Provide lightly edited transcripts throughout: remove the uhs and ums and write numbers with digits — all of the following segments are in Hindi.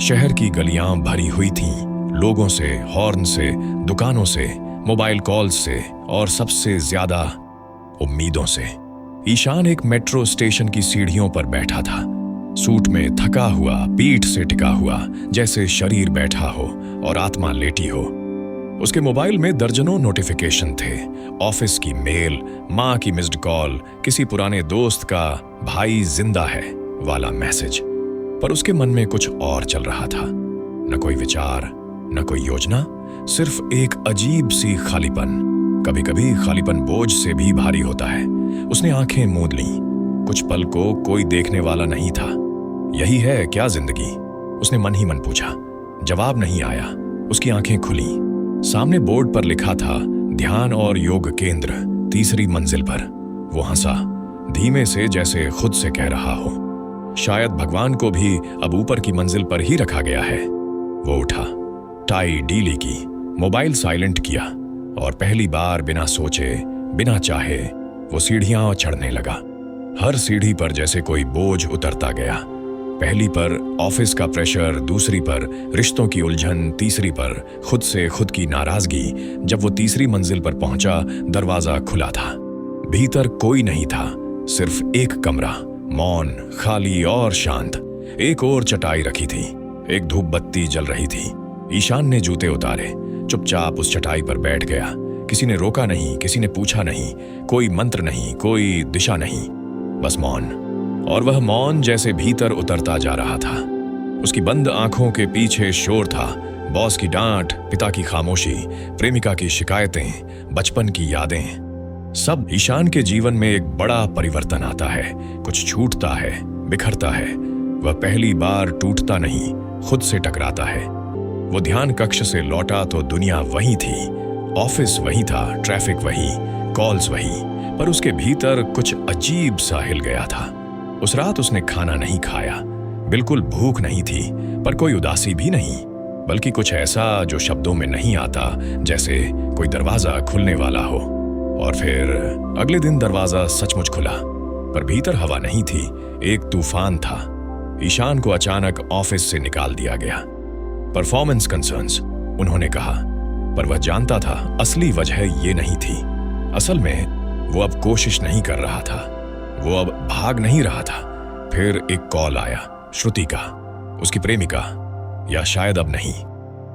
शहर की गलियां भरी हुई थीं, लोगों से, हॉर्न से, दुकानों से, मोबाइल कॉल्स से और सबसे ज्यादा उम्मीदों से। ईशान एक मेट्रो स्टेशन की सीढ़ियों पर बैठा था, सूट में थका हुआ, पीठ से टिका हुआ, जैसे शरीर बैठा हो और आत्मा लेटी हो। उसके मोबाइल में दर्जनों नोटिफिकेशन थे, ऑफिस की मेल, माँ की मिस्ड कॉल, किसी पुराने दोस्त का भाई जिंदा है वाला मैसेज। पर उसके मन में कुछ और चल रहा था। न कोई विचार, न कोई योजना, सिर्फ एक अजीब सी खालीपन। कभी कभी खालीपन बोझ से भी भारी होता है। उसने आंखें मूंद लीं। कुछ पल को कोई देखने वाला नहीं था। यही है क्या जिंदगी? उसने मन ही मन पूछा। जवाब नहीं आया। उसकी आंखें खुली। सामने बोर्ड पर लिखा था, ध्यान और योग केंद्र, 3री मंजिल पर। वो हंसा, धीमे से, जैसे खुद से कह रहा हो। शायद भगवान को भी अब ऊपर की मंजिल पर ही रखा गया है। वो उठा, टाई डीली की, मोबाइल साइलेंट किया और पहली बार बिना सोचे, बिना चाहे वो सीढ़ियां चढ़ने लगा। हर सीढ़ी पर जैसे कोई बोझ उतरता गया। पहली पर ऑफिस का प्रेशर, दूसरी पर रिश्तों की उलझन, तीसरी पर खुद से खुद की नाराजगी। जब वो 3री मंजिल पर पहुंचा, दरवाजा खुला था। भीतर कोई नहीं था, सिर्फ एक कमरा, मौन, खाली और शांत। एक और चटाई रखी थी, एक धूप बत्ती जल रही थी। ईशान ने जूते उतारे, चुपचाप उस चटाई पर बैठ गया। किसी ने रोका नहीं, किसी ने पूछा नहीं, कोई मंत्र नहीं, कोई दिशा नहीं, बस मौन। और वह मौन जैसे भीतर उतरता जा रहा था। उसकी बंद आंखों के पीछे शोर था, बॉस की डांट, पिता की खामोशी, प्रेमिका की शिकायतें, बचपन की यादें। सब। ईशान के जीवन में एक बड़ा परिवर्तन आता है, कुछ छूटता है, बिखरता है। वह पहली बार टूटता नहीं, खुद से टकराता है। वो ध्यान कक्ष से लौटा तो दुनिया वही थी, ऑफिस वही था, ट्रैफिक वही, कॉल्स वही, पर उसके भीतर कुछ अजीब सा हिल गया था। उस रात उसने खाना नहीं खाया। बिल्कुल भूख नहीं थी, पर कोई उदासी भी नहीं, बल्कि कुछ ऐसा जो शब्दों में नहीं आता, जैसे कोई दरवाजा खुलने वाला हो। और फिर अगले दिन दरवाजा सचमुच खुला, पर भीतर हवा नहीं थी, एक तूफान था। ईशान को अचानक ऑफिस से निकाल दिया गया। परफॉर्मेंस कंसर्न्स, उन्होंने कहा, पर वह जानता था असली वजह ये नहीं थी। असल में वो अब कोशिश नहीं कर रहा था, वो अब भाग नहीं रहा था। फिर एक कॉल आया, श्रुति का, उसकी प्रेमिका। या शायद अब नहीं।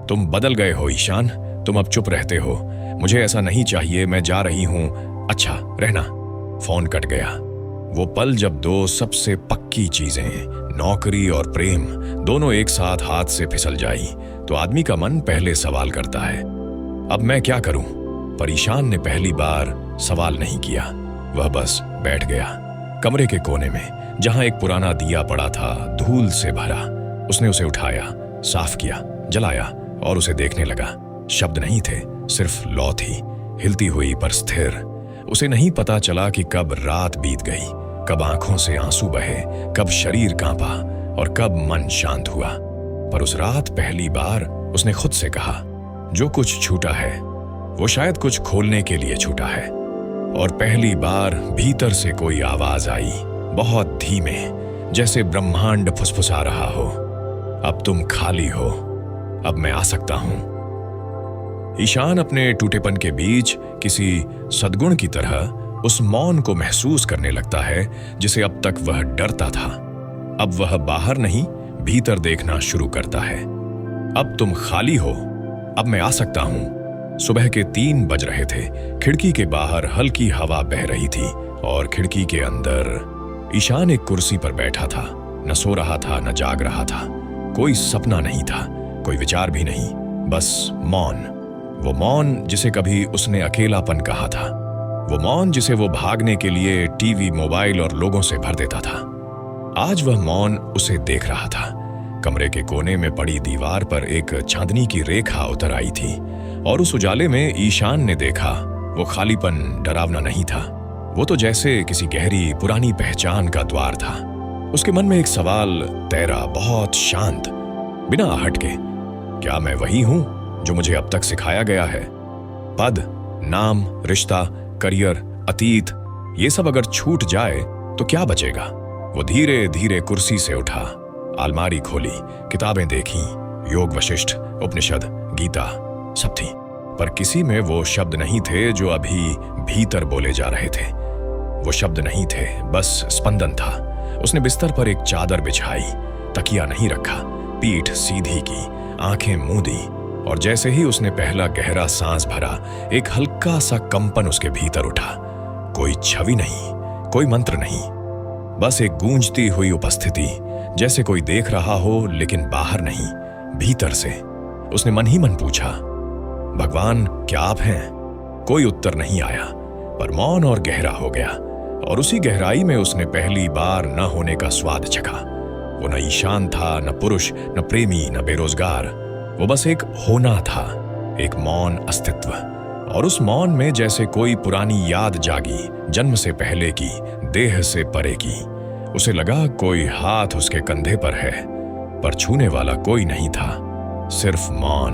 तुम बदल गए हो ईशान, तुम अब चुप रहते हो। मुझे ऐसा नहीं चाहिए, मैं जा रही हूं। अच्छा, रहना। फोन कट गया। वो पल जब दो सबसे पक्की चीजें, नौकरी और प्रेम, दोनों एक साथ हाथ से फिसल जाई, तो आदमी का मन पहले सवाल करता है, अब मैं क्या करूं? पर ईशान ने पहली बार सवाल नहीं किया। वह बस बैठ गया कमरे के कोने में, जहां एक पुराना दिया पड़ा था, धूल से भरा। उसने उसे उठाया, साफ किया, जलाया और उसे देखने लगा। शब्द नहीं थे, सिर्फ लौ थी, हिलती हुई पर स्थिर। उसे नहीं पता चला कि कब रात बीत गई, कब आंखों से आंसू बहे, कब शरीर कांपा और कब मन शांत हुआ। पर उस रात पहली बार उसने खुद से कहा, जो कुछ छूटा है वो शायद कुछ खोलने के लिए छूटा है। और पहली बार भीतर से कोई आवाज आई, बहुत धीमे, जैसे ब्रह्मांड फुसफुसा रहा हो, अब तुम खाली हो, अब मैं आ सकता हूं। ईशान अपने टूटेपन के बीच किसी सद्गुण की तरह उस मौन को महसूस करने लगता है, जिसे अब तक वह डरता था। अब वह बाहर नहीं, भीतर देखना शुरू करता है। अब तुम खाली हो, अब मैं आ सकता हूं। सुबह के 3 बज रहे थे। खिड़की के बाहर हल्की हवा बह रही थी और खिड़की के अंदर ईशान एक कुर्सी पर बैठा था। न सो रहा था, न जाग रहा था। कोई सपना नहीं था, कोई विचार भी नहीं, बस मौन। वो मौन जिसे कभी उसने अकेलापन कहा था, वो मौन जिसे वो भागने के लिए टीवी, मोबाइल और लोगों से भर देता था। आज वह मौन उसे देख रहा था। कमरे के कोने में पड़ी दीवार पर एक चांदनी की रेखा उतर आई थी और उस उजाले में ईशान ने देखा, वो खालीपन डरावना नहीं था, वो तो जैसे किसी गहरी पुरानी पहचान का द्वार था। उसके मन में एक सवाल तैरा, बहुत शांत, बिना आहट के, क्या मैं वही हूं जो मुझे अब तक सिखाया गया है? पद, नाम, रिश्ता, करियर, अतीत, ये सब अगर छूट जाए तो क्या बचेगा? वो धीरे धीरे कुर्सी से उठा, अलमारी खोली, किताबें देखी, योग वशिष्ठ, उपनिषद, गीता सब थी, पर किसी में वो शब्द नहीं थे जो अभी भीतर बोले जा रहे थे। वो शब्द नहीं थे, बस स्पंदन था। उसने बिस्तर पर एक चादर बिछाई, तकिया नहीं रखा, पीठ सीधी की, आंखें मूंदी, और जैसे ही उसने पहला गहरा सांस भरा, एक हल्का सा कंपन उसके भीतर उठा। कोई छवि नहीं, कोई मंत्र नहीं, बस एक गूंजती हुई उपस्थिति, जैसे कोई देख रहा हो लेकिन बाहर नहीं, भीतर से। उसने मन ही मन पूछा, भगवान क्या आप हैं? कोई उत्तर नहीं आया, पर मौन और गहरा हो गया, और उसी गहराई में उसने पहली बार न होने का स्वाद चखा। वो न ईशान था, न पुरुष, न प्रेमी, न बेरोजगार। वो बस एक होना था, एक मौन अस्तित्व। और उस मौन में जैसे कोई पुरानी याद जागी, जन्म से पहले की, देह से परे की। उसे लगा कोई हाथ उसके कंधे पर है, पर छूने वाला कोई नहीं था, सिर्फ मौन,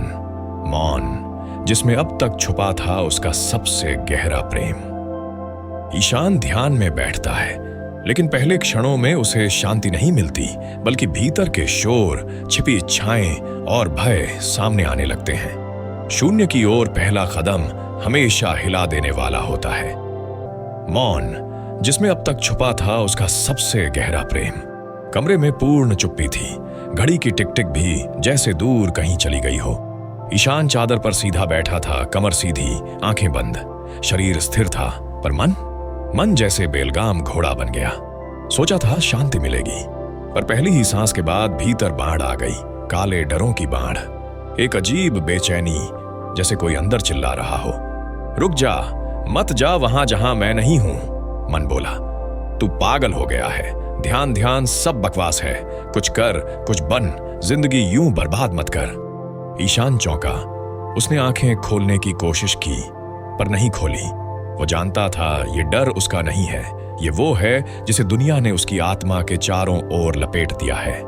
मौन जिसमें अब तक छुपा था उसका सबसे गहरा प्रेम। ईशान ध्यान में बैठता है, लेकिन पहले क्षणों में उसे शांति नहीं मिलती, बल्कि भीतर के शोर, छिपी इच्छाएं और भय सामने आने लगते हैं। शून्य की ओर पहला कदम हमेशा हिला देने वाला होता है। मौन जिसमें अब तक छुपा था उसका सबसे गहरा प्रेम। कमरे में पूर्ण चुप्पी थी, घड़ी की टिक टिक भी जैसे दूर कहीं चली गई हो। ईशान चादर पर सीधा बैठा था, कमर सीधी, आंखें बंद, शरीर स्थिर था, पर मन जैसे बेलगाम घोड़ा बन गया। सोचा था शांति मिलेगी, पर पहली ही सांस के बाद भीतर बाढ़ आ गई, काले डरों की बाढ़। एक अजीब बेचैनी, जैसे कोई अंदर चिल्ला रहा हो, रुक जा, मत जा वहां जहां मैं नहीं हूं। मन बोला, तू पागल हो गया है, ध्यान ध्यान सब बकवास है, कुछ कर, कुछ बन, जिंदगी यूं बर्बाद मत कर। ईशान चौंका। उसने आंखें खोलने की कोशिश की, पर नहीं खोली। वो जानता था ये डर उसका नहीं है, ये वो है जिसे दुनिया ने उसकी आत्मा के चारों ओर लपेट दिया है।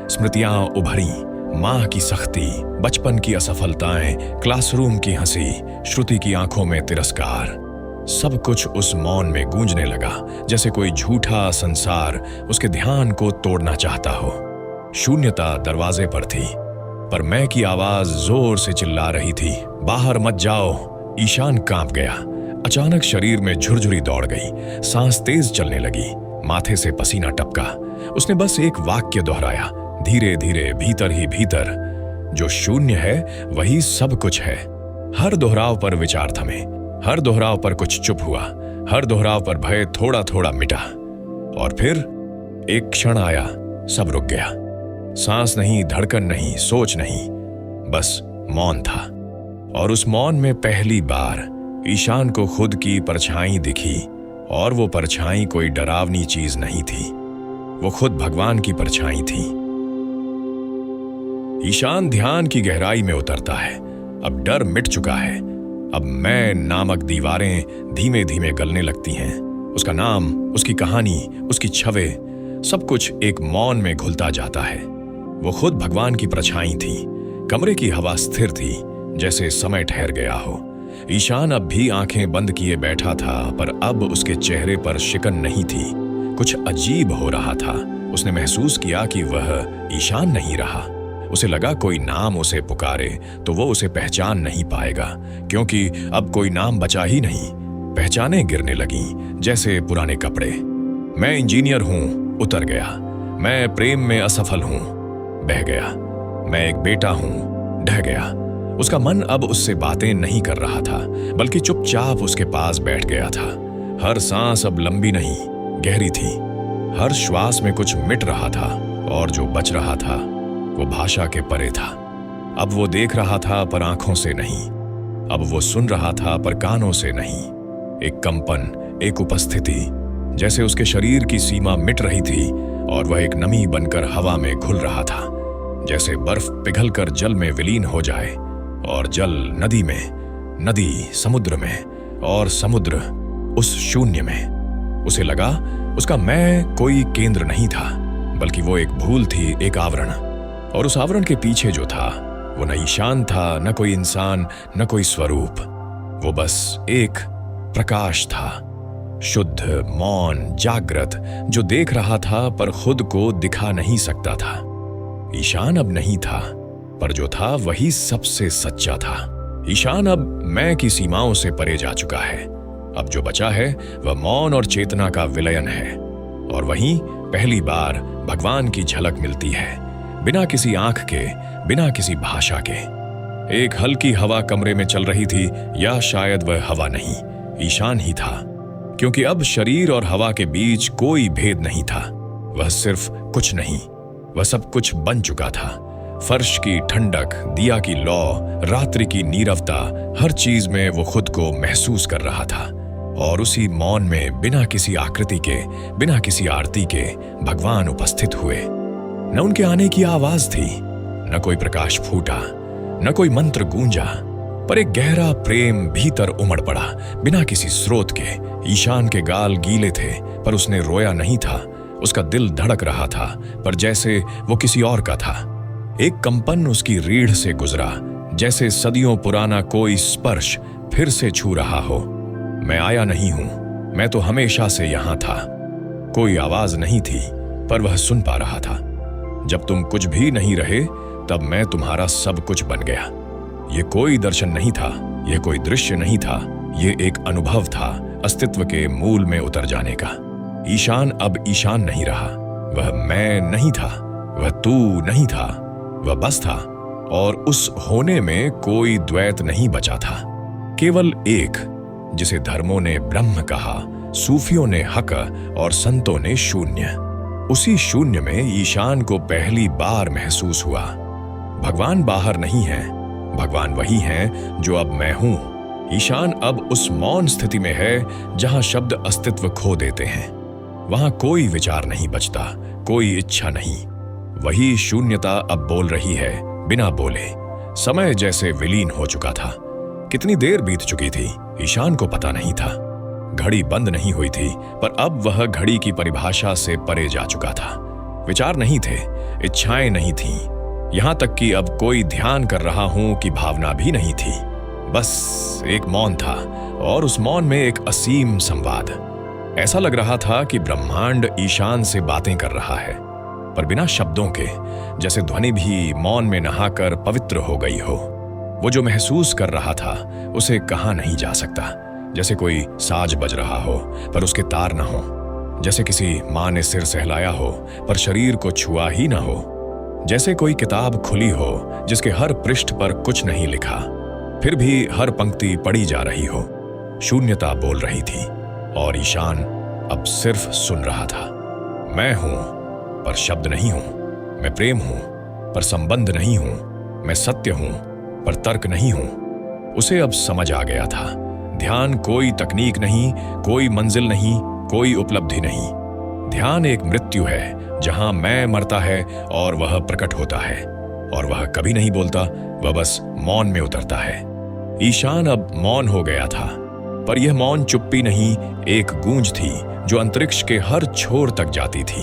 स्मृतियां उभरी, माँ की सख्ती, बचपन की असफलताएं, क्लासरूम की हंसी, श्रुति की आंखों में तिरस्कार। सब कुछ उस मौन में गूंजने लगा, जैसे कोई झूठा संसार उसके ध्यान को तोड़ना चाहता हो। शून्यता दरवाजे पर थी, पर मैं की आवाज जोर से चिल्ला रही थी, बाहर मत जाओ। ईशान कांप गया। अचानक शरीर में झुरझुरी दौड़ गई, सांस तेज चलने लगी, माथे से पसीना टपका। उसने बस एक वाक्य दोहराया, धीरे धीरे, भीतर ही भीतर, जो शून्य है वही सब कुछ है। हर दोहराव पर विचार थमे, हर दोहराव पर कुछ चुप हुआ, हर दोहराव पर भय थोड़ा थोड़ा मिटा। और फिर एक क्षण आया, सब रुक गया। सांस नहीं, धड़कन नहीं, सोच नहीं, बस मौन था। और उस मौन में पहली बार ईशान को खुद की परछाई दिखी, और वो परछाई कोई डरावनी चीज नहीं थी, वो खुद भगवान की परछाई थी। ईशान ध्यान की गहराई में उतरता है। अब डर मिट चुका है। अब मैं नामक दीवारें धीमे धीमे गलने लगती हैं। उसका नाम, उसकी कहानी, उसकी छवें, सब कुछ एक मौन में घुलता जाता है। वो खुद भगवान की परछाई थी। कमरे की हवा स्थिर थी, जैसे समय ठहर गया हो। ईशान अब भी आंखें बंद किए बैठा था, पर अब उसके चेहरे पर शिकन नहीं थी। कुछ अजीब हो रहा था। उसने महसूस किया कि वह ईशान नहीं रहा। उसे लगा कोई नाम उसे पुकारे तो वो उसे पहचान नहीं पाएगा, क्योंकि अब कोई नाम बचा ही नहीं। पहचानें गिरने लगी, जैसे पुराने कपड़े। मैं इंजीनियर हूं, उतर गया। मैं प्रेम में असफल हूं, बह गया। मैं एक बेटा हूं, ढह गया। उसका मन अब उससे बातें नहीं कर रहा था, बल्कि चुपचाप उसके पास बैठ गया था। हर सांस अब लंबी नहीं, गहरी थी। हर श्वास में कुछ मिट रहा था, और जो बच रहा था वो भाषा के परे था। अब वो देख रहा था पर आंखों से नहीं, अब वो सुन रहा था पर कानों से नहीं। एक कंपन, एक उपस्थिति, जैसे उसके शरीर की सीमा मिट रही थी और वह एक नमी बनकर हवा में घुल रहा था। जैसे बर्फ पिघलकर जल में विलीन हो जाए, और जल नदी में, नदी समुद्र में, और समुद्र उस शून्य में। उसे लगा उसका मैं कोई केंद्र नहीं था, बल्कि वो एक भूल थी, एक आवरण। और उस आवरण के पीछे जो था वो न ईशान था, न कोई इंसान, न कोई स्वरूप। वो बस एक प्रकाश था, शुद्ध, मौन, जागृत, जो देख रहा था पर खुद को दिखा नहीं सकता था। ईशान अब नहीं था, पर जो था वही सबसे सच्चा था। ईशान अब मैं की सीमाओं से परे जा चुका है। अब जो बचा है वह मौन और चेतना का विलयन है। और वहीं पहली बार भगवान की झलक मिलती है, बिना किसी आंख के, बिना किसी भाषा के। एक हल्की हवा कमरे में चल रही थी, या शायद वह हवा नहीं, ईशान ही था। क्योंकि अब शरीर और हवा के बीच कोई भेद नहीं था। वह सिर्फ कुछ नहीं, वह सब कुछ बन चुका था। फर्श की ठंडक, दिया की लौ, रात्रि की नीरवता, हर चीज में वो खुद को महसूस कर रहा था। और उसी मौन में बिना किसी आकृति के, बिना किसी आरती के भगवान उपस्थित हुए। न उनके आने की आवाज थी, न कोई प्रकाश फूटा, न कोई मंत्र गूंजा, पर एक गहरा प्रेम भीतर उमड़ पड़ा, बिना किसी स्रोत के। ईशान के गाल गीले थे, पर उसने रोया नहीं था। उसका दिल धड़क रहा था, पर जैसे वो किसी और का था। एक कंपन उसकी रीढ़ से गुजरा, जैसे सदियों पुराना कोई स्पर्श फिर से छू रहा हो। मैं आया नहीं हूं, मैं तो हमेशा से यहां था। कोई आवाज नहीं थी, पर वह सुन पा रहा था। जब तुम कुछ भी नहीं रहे, तब मैं तुम्हारा सब कुछ बन गया। ये कोई दर्शन नहीं था, यह कोई दृश्य नहीं था, ये एक अनुभव था, अस्तित्व के मूल में उतर जाने का। ईशान अब ईशान नहीं रहा। वह मैं नहीं था, वह तू नहीं था, वह बस था। और उस होने में कोई द्वैत नहीं बचा था, केवल एक, जिसे धर्मों ने ब्रह्म कहा, सूफियों ने हक और संतों ने शून्य। उसी शून्य में ईशान को पहली बार महसूस हुआ, भगवान बाहर नहीं है, भगवान वही है जो अब मैं हूं। ईशान अब उस मौन स्थिति में है जहां शब्द अस्तित्व खो देते हैं। वहां कोई विचार नहीं बचता, कोई इच्छा नहीं। वही शून्यता अब बोल रही है बिना बोले। समय जैसे विलीन हो चुका था। कितनी देर बीत चुकी थी, ईशान को पता नहीं था। घड़ी बंद नहीं हुई थी, पर अब वह घड़ी की परिभाषा से परे जा चुका था। विचार नहीं थे, इच्छाएं नहीं थीं, यहां तक कि अब कोई ध्यान कर रहा हूं कि भावना भी नहीं थी। बस एक मौन था, और उस मौन में एक असीम संवाद। ऐसा लग रहा था कि ब्रह्मांड ईशान से बातें कर रहा है, पर बिना शब्दों के, जैसे ध्वनि भी मौन में नहाकर पवित्र हो गई हो। वो जो महसूस कर रहा था उसे कहा नहीं जा सकता। जैसे कोई साज बज रहा हो, पर उसके तार न हो। जैसे किसी माँ ने सिर सहलाया हो, पर शरीर को छुआ ही ना हो। जैसे कोई किताब खुली हो, जिसके हर पृष्ठ पर कुछ नहीं लिखा, फिर भी हर पंक्ति पढ़ी जा रही हो। शून्यता बोल रही थी, और ईशान अब सिर्फ सुन रहा था। मैं हूं, पर शब्द नहीं हूं। मैं प्रेम हूं, पर संबंध नहीं हूं। मैं सत्य हूं, पर तर्क नहीं हूं। उसे अब समझ आ गया था, ध्यान कोई तकनीक नहीं, कोई मंजिल नहीं, कोई उपलब्धि नहीं। ध्यान एक मृत्यु है, जहां मैं मरता है और वह प्रकट होता है। और वह कभी नहीं बोलता, वह बस मौन में उतरता है। ईशान अब मौन हो गया था, पर यह मौन चुप्पी नहीं, एक गूंज थी जो अंतरिक्ष के हर छोर तक जाती थी।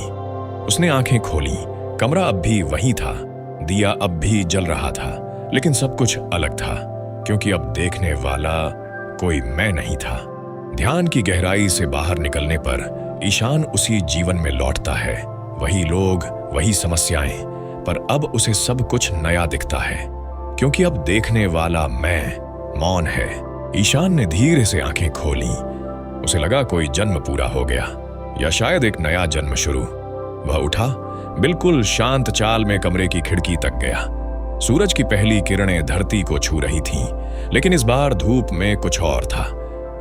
उसने आंखें खोली। कमरा अब भी वही था, दिया अब भी जल रहा था, लेकिन सब कुछ अलग था, क्योंकि अब देखने वाला कोई मैं नहीं था। ध्यान की गहराई से बाहर निकलने पर ईशान उसी जीवन में लौटता है, वही लोग, वही समस्याएं, पर अब उसे सब कुछ नया दिखता है, क्योंकि अब देखने वाला मैं मौन है। ईशान ने धीरे से आंखें खोली। उसे लगा कोई जन्म पूरा हो गया, या शायद एक नया जन्म शुरू। वह उठा, बिल्कुल शांत चाल में कमरे की खिड़की तक गया। सूरज की पहली किरणें धरती को छू रही थीं, लेकिन इस बार धूप में कुछ और था।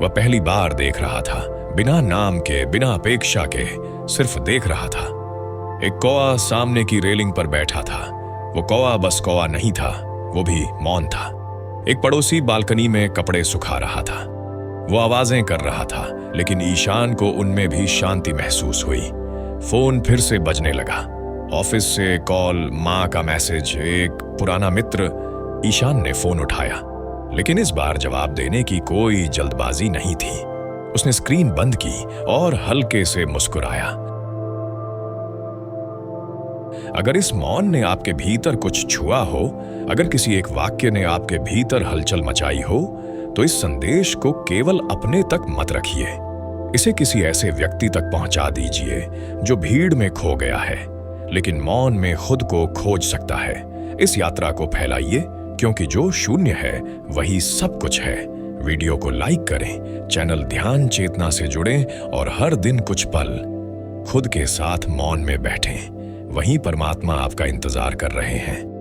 वह पहली बार देख रहा था, बिना नाम के, बिना अपेक्षा के, सिर्फ देख रहा था। एक कौआ सामने की रेलिंग पर बैठा था। वो कौआ बस कौआ नहीं था, वो भी मौन था। एक पड़ोसी बालकनी में कपड़े सुखा रहा था। वो आवाजें कर रहा था, लेकिन ईशान को उनमें भी शांति महसूस हुई। फोन फिर से बजने लगा। ऑफिस से कॉल, माँ का मैसेज, एक पुराना मित्र। ईशान ने फोन उठाया, लेकिन इस बार जवाब देने की कोई जल्दबाजी नहीं थी। उसने स्क्रीन बंद की और हल्के से मुस्कुराया। अगर इस मौन ने आपके भीतर कुछ छुआ हो, अगर किसी एक वाक्य ने आपके भीतर हलचल मचाई हो, तो इस संदेश को केवल अपने तक मत रखिए। इसे किसी ऐसे व्यक्ति तक पहुंचा दीजिए जो भीड़ में खो गया है, लेकिन मौन में खुद को खोज सकता है। इस यात्रा को फैलाइए, क्योंकि जो शून्य है वही सब कुछ है। वीडियो को लाइक करें, चैनल ध्यान चेतना से जुड़ें और हर दिन कुछ पल खुद के साथ मौन में बैठें। वहीं परमात्मा आपका इंतजार कर रहे हैं।